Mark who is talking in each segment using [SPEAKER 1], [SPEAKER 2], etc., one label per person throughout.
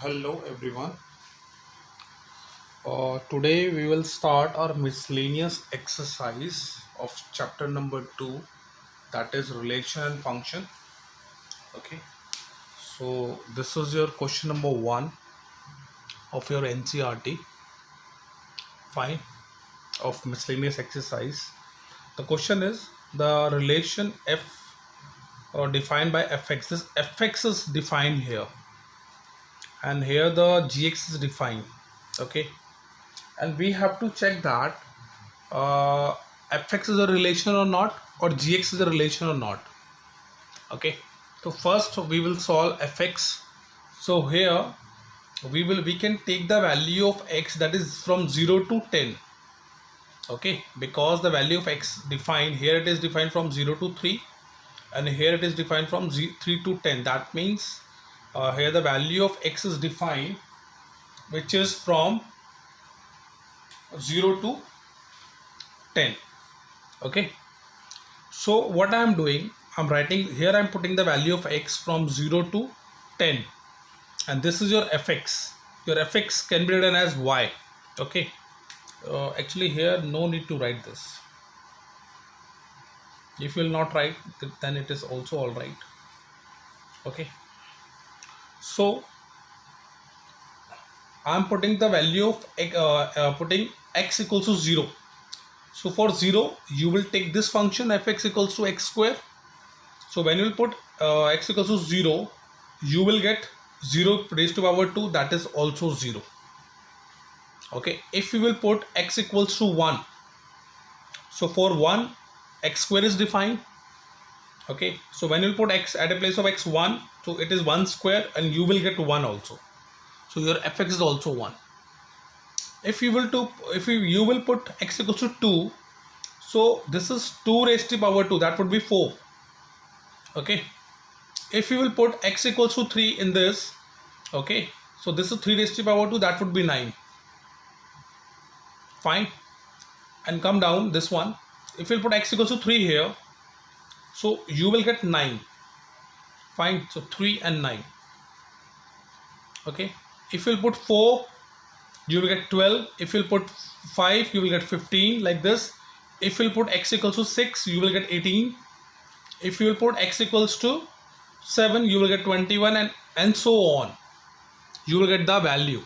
[SPEAKER 1] Hello everyone. Today we will start our miscellaneous exercise of chapter number 2, that is relation and function. Okay, so this is your question number 1 of your NCRT. Fine, of miscellaneous exercise. The question is the relation f defined by fx. This fx is defined here, and here the gx is defined. Okay, and we have to check that uh, fx is a relation or not, or gx is a relation or not. Okay, so first we will solve fx. So here we can take the value of x, that is from 0 to 10. Okay, because the value of x defined here, it is defined from 0 to 3, and here it is defined from 3 to 10. That means here the value of x is defined, which is from 0 to 10. Okay, so what I am doing, I'm writing here, I'm putting the value of x from 0 to 10, and this is your fx. Your fx can be written as y. Okay, actually here no need to write this. If you will not write, then it is also all right. Okay, so I'm putting the value of putting x equals to 0. So for 0, you will take this function fx equals to x square. So when you will put x equals to 0, you will get 0 raised to power 2, that is also 0. Okay, if you will put x equals to 1, so for 1, x square is defined. Okay, so when you put x at a place of x1, so it is 1 square, and you will get 1 also. So your fx is also 1. If you will put x equals to 2, so this is 2 raised to power 2, that would be 4. Okay, if you will put x equals to 3 in this, okay, so this is 3 raised to power 2, that would be 9. Fine, and come down this one. If you put x equals to 3 here, so you will get 9. Fine, so 3 and 9. Okay, if you put 4, you will get 12. If you put 5, you will get 15, like this. If you put x equals to 6, you will get 18. If you will put x equals to 7, you will get 21, and so on. You will get the value.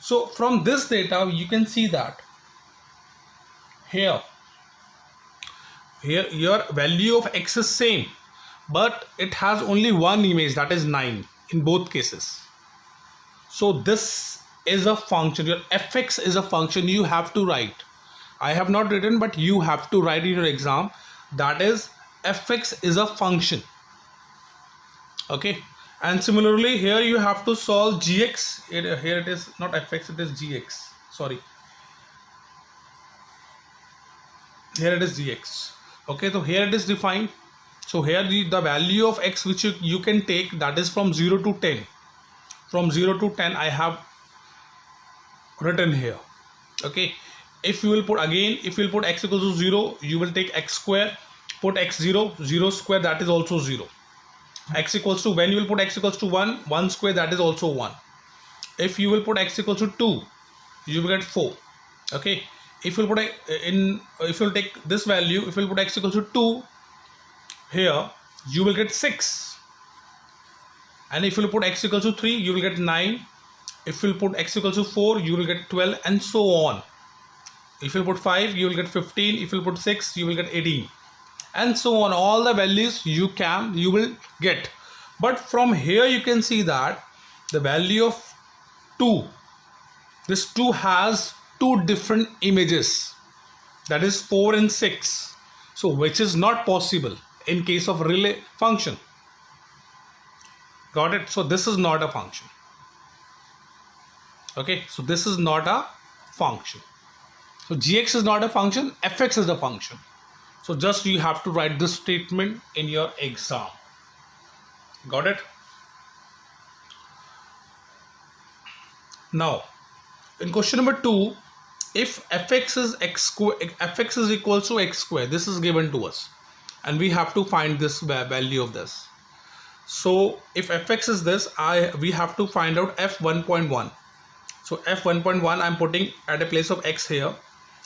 [SPEAKER 1] So from this data, you can see that here your value of x is same, but it has only one image, that is 9 in both cases. So this is a function. Your fx is a function you have to write. I have not written, but you have to write in your exam, that is fx is a function. Okay, and similarly here you have to solve gx. Here it is not fx, it is gx. Sorry, here it is gx. Okay, so here it is defined. So here the value of x which you can take, that is from 0 to 10. From 0 to 10 I have written here. Okay, if you will put again, if you will put x equals to 0, you will take x square, put x 0 square, that is also 0. X equals to, when you will put x equals to 1 square, that is also 1. If you will put x equals to 2, you will get 4. Okay, if you will put if you will take this value, if you will put x equals to 2 here, you will get 6. And if you will put x equals to 3, you will get 9. If you will put x equals to 4, you will get 12, and so on. If you will put 5, you will get 15. If you will put 6, you will get 18, and so on. All the values you will get. But from here you can see that the value of 2, this 2 has 2 different images, that is 4 and 6. So which is not possible in case of relay function. Got it? So this is not a function. Okay, so this is not a function. So gx is not a function, fx is a function. So just you have to write this statement in your exam. Got it? Now in question number 2, if fx is x square, fx is equals to x square, this is given to us, and we have to find this value of this. So if fx is this, we have to find out f1.1. So f1.1 I'm putting at a place of x here.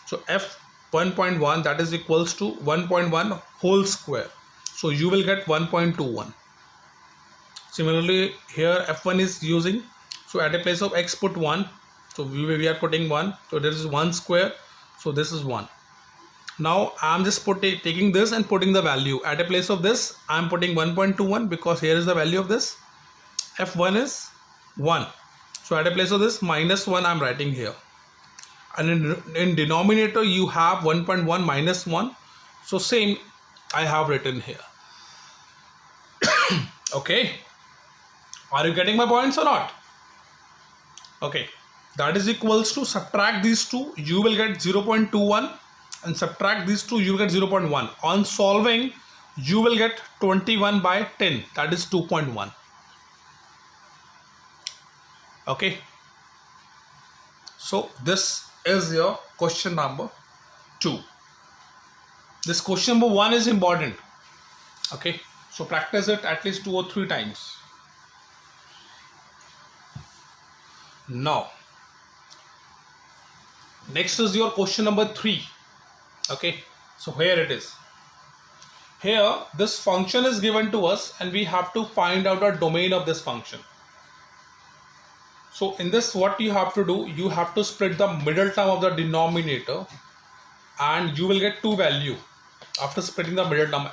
[SPEAKER 1] So f1.1, that is equals to 1.1 whole square. So you will get 1.21. Similarly here f1 is using, so at a place of x put 1. So we are putting 1. So this is 1 square. So this is 1. Now I'm just taking this and putting the value at a place of this. I'm putting 1.21 because here is the value of this. f1 is 1. So at a place of this minus 1 I'm writing here. And in denominator you have 1.1 minus 1. So same I have written here. Okay. Are you getting my points or not? Okay. That is equals to, subtract these two, you will get 0.21. And subtract these two, you will get 0.1. On solving, you will get 21 by 10. That is 2.1. Okay. So this is your question number 2. This question number 1 is important. Okay. So practice it at least 2 or 3 times. Now, next is your question number 3. Okay, so here it is. Here this function is given to us and we have to find out a domain of this function. So in this, what you have to do, you have to split the middle term of the denominator and you will get 2 value after splitting the middle term.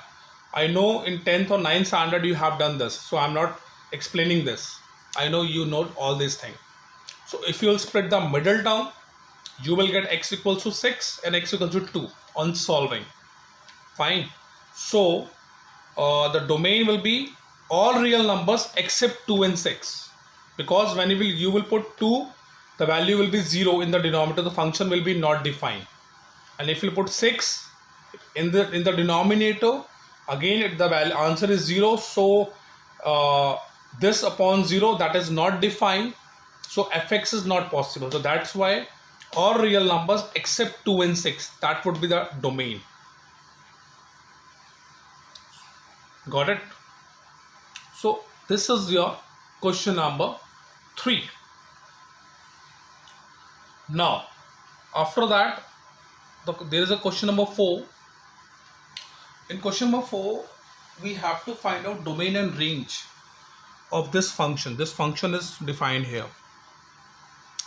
[SPEAKER 1] I know in 10th or 9th standard you have done this, so I'm not explaining this. I know you know all these things. So if you will split the middle term, you will get x equals to 6 and x equals to 2 on solving. Fine. So the domain will be all real numbers except 2 and 6, because when you will put 2, the value will be 0 in the denominator, the function will be not defined. And if you put 6 in the denominator, again the answer is 0. So this upon 0, that is not defined, so fx is not possible. So that's why all real numbers except 2 and 6, that would be the domain. Got it? So this is your question number 3. Now after that, there is a question number 4. In question number 4, we have to find out domain and range of this function. This function is defined here.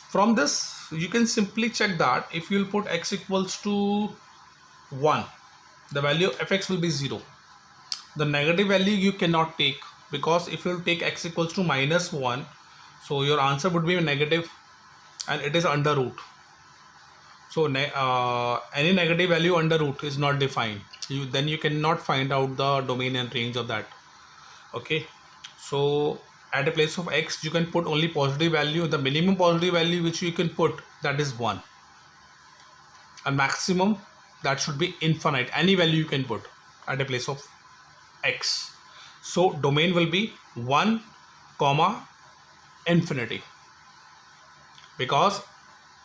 [SPEAKER 1] From this, you can simply check that if you will put x equals to 1, the value of fx will be 0. The negative value you cannot take, because if you will take x equals to minus 1, so your answer would be negative and it is under root. So any negative value under root is not defined. Then you cannot find out the domain and range of that. Okay. So at a place of x, you can put only positive value. The minimum positive value which you can put, that is 1. And maximum, that should be infinite. Any value you can put at a place of x. So domain will be 1, infinity. Because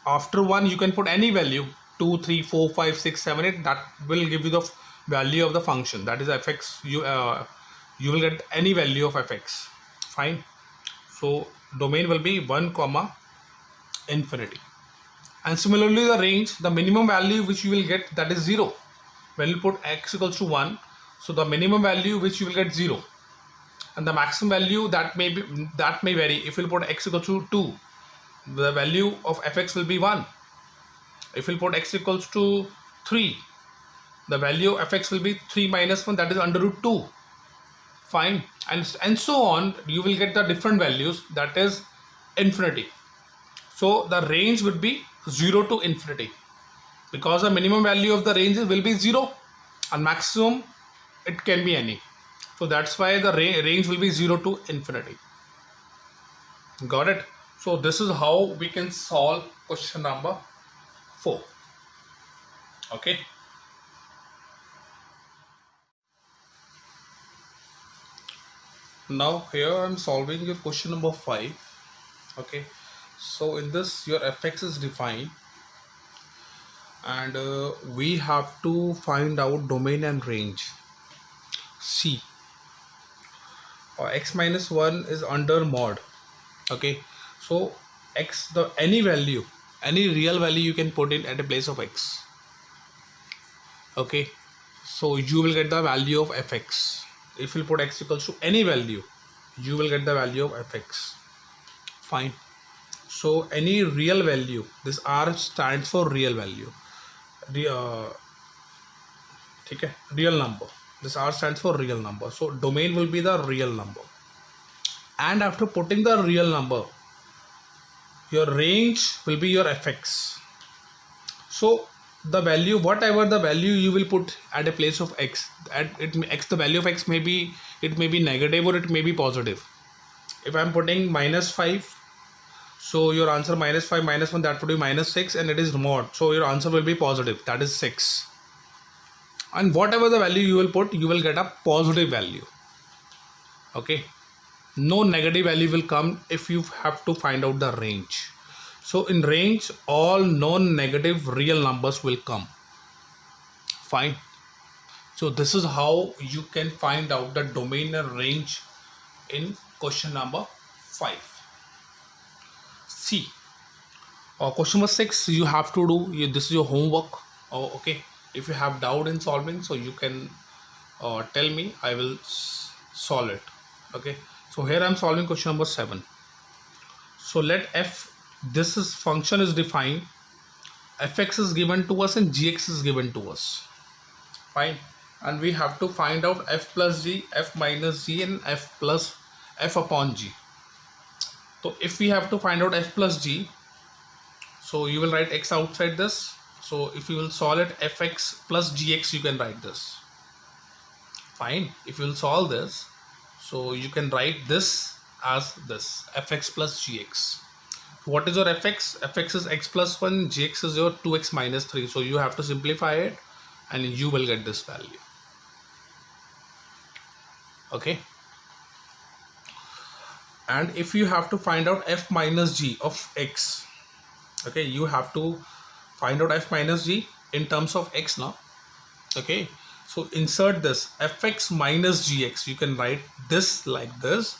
[SPEAKER 1] after 1 you can put any value, 2, 3, 4, 5, 6, 7, 8. That will give you the value of the function. That is fx. You will get any value of fx. Fine. So domain will be 1, infinity. And similarly the range, the minimum value which you will get, that is 0. When you put x equals to 1, so the minimum value which you will get 0. And the maximum value that may vary. If you put x equals to 2, the value of fx will be 1. If you put x equals to 3, the value of fx will be 3 minus 1, that is under root 2. Fine. And so on, you will get the different values, that is infinity. So the range would be 0 to infinity, because the minimum value of the range will be 0 and maximum it can be any. So that's why the range will be 0 to infinity. Got it? So this is how we can solve question number 4. Okay. Now here I am solving your question number 5. Okay. So in this, your fx is defined and we have to find out domain and range. See, x minus 1 is under mod. Okay, so x, the any value, any real value you can put in at a place of x. Okay, so you will get the value of fx. If you put x equals to any value, you will get the value of fx. Fine. So any real value, this R stands for real value. Okay, real number. This R stands for real number. So domain will be the real number. And after putting the real number, your range will be your fx. So the value, whatever the value you will put at a place of x, the value of x may be, it may be negative or it may be positive. If I am putting minus 5, so your answer minus 5 minus 1, that would be minus 6, and it is mod, so your answer will be positive, that is 6. And whatever the value you will put, you will get a positive value. Okay, no negative value will come if you have to find out the range. So in range, all non-negative real numbers will come. Fine. So this is how you can find out the domain and range in question number 5. C. Question number 6, you have to do, this is your homework. Okay, if you have doubt in solving, so you can tell me, I will solve it. Okay, so here I am solving question number 7. So let f, this is function is defined, fx is given to us and gx is given to us. Fine. And we have to find out f plus g, f minus g, and f upon g. So if we have to find out f plus g, so you will write x outside this. So if you will solve it, fx plus gx, you can write this. Fine. If you will solve this, so you can write this as this, fx plus gx. What is your fx? Fx is x plus 1, gx is your 2x minus 3. So you have to simplify it and you will get this value. Okay. And if you have to find out f minus g of x, okay, you have to find out f minus g in terms of x now. Okay, so insert this fx minus gx, you can write this like this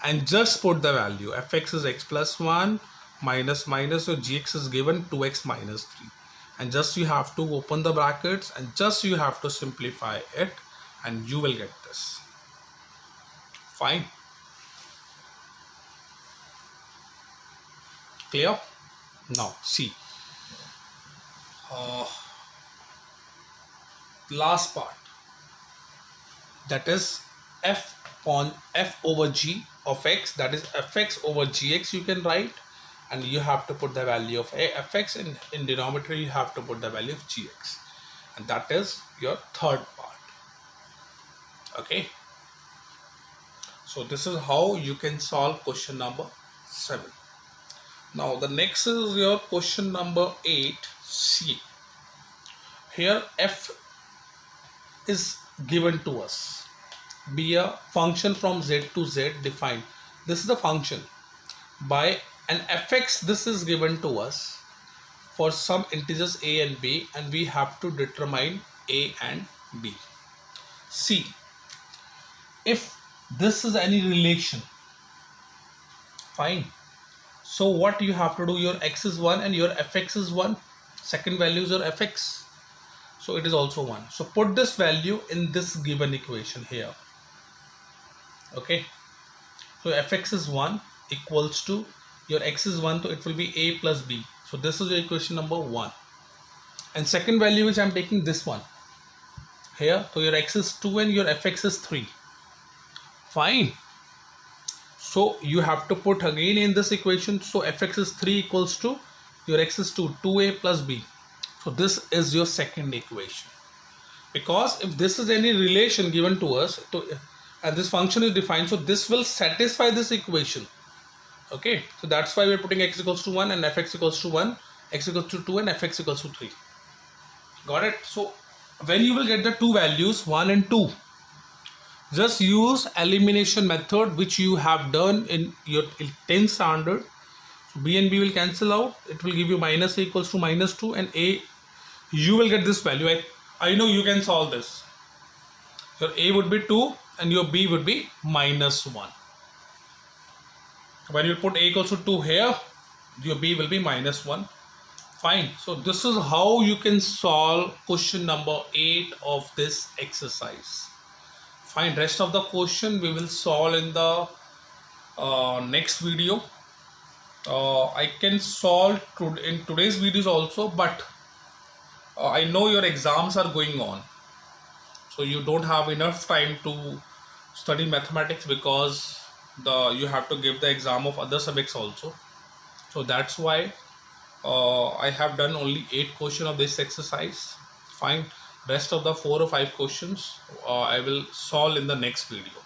[SPEAKER 1] and just put the value. Fx is x plus 1 minus minus, so gx is given 2x minus 3, and just you have to open the brackets and just you have to simplify it and you will get this. Fine. Clear? Now see, last part, that is f over g of x, that is fx over gx, you can write, and you have to put the value of fx, and in denominator you have to put the value of gx, and that is your third part. Okay, so this is how you can solve question number 7. Now the next is your question number 8c. Here f is given to us, be a function from z to z defined. This is the function by an fx, this is given to us for some integers a and b, and we have to determine a and b. See, if this is any relation, fine. So what you have to do, your x is 1 and your fx is 1, second value is your fx, so it is also 1. So put this value in this given equation here. Okay, so fx is 1 equals to your x is 1, so it will be a plus b. So this is your equation number 1, and second value which I am taking this one here, so your x is 2 and your fx is 3. Fine. So you have to put again in this equation, so fx is 3 equals to your x is 2, 2a plus b. So this is your second equation, because if this is any relation given to us, and this function is defined, so this will satisfy this equation. Okay, so that's why we are putting x equals to 1 and fx equals to 1, x equals to 2 and fx equals to 3. Got it? So when you will get the two values 1 and 2, just use elimination method which you have done in your 10th standard. So b and b will cancel out, it will give you minus a equals to minus 2, and a, you will get this value. I know you can solve this. Your a would be 2 and your b would be minus 1. When you put a equals to 2 here, your b will be minus 1. Fine. So this is how you can solve question number 8 of this exercise. Fine. Rest of the question we will solve in the next video. I can solve in today's videos also, but I know your exams are going on, so you don't have enough time to study mathematics because you have to give the exam of other subjects also. So that's why I have done only 8 questions of this exercise. Fine. Rest of the 4 or 5 questions I will solve in the next video.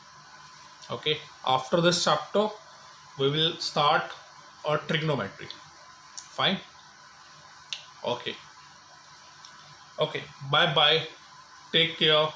[SPEAKER 1] Okay. After this chapter, we will start trigonometry. Fine. Okay. Okay. Bye bye. Take care.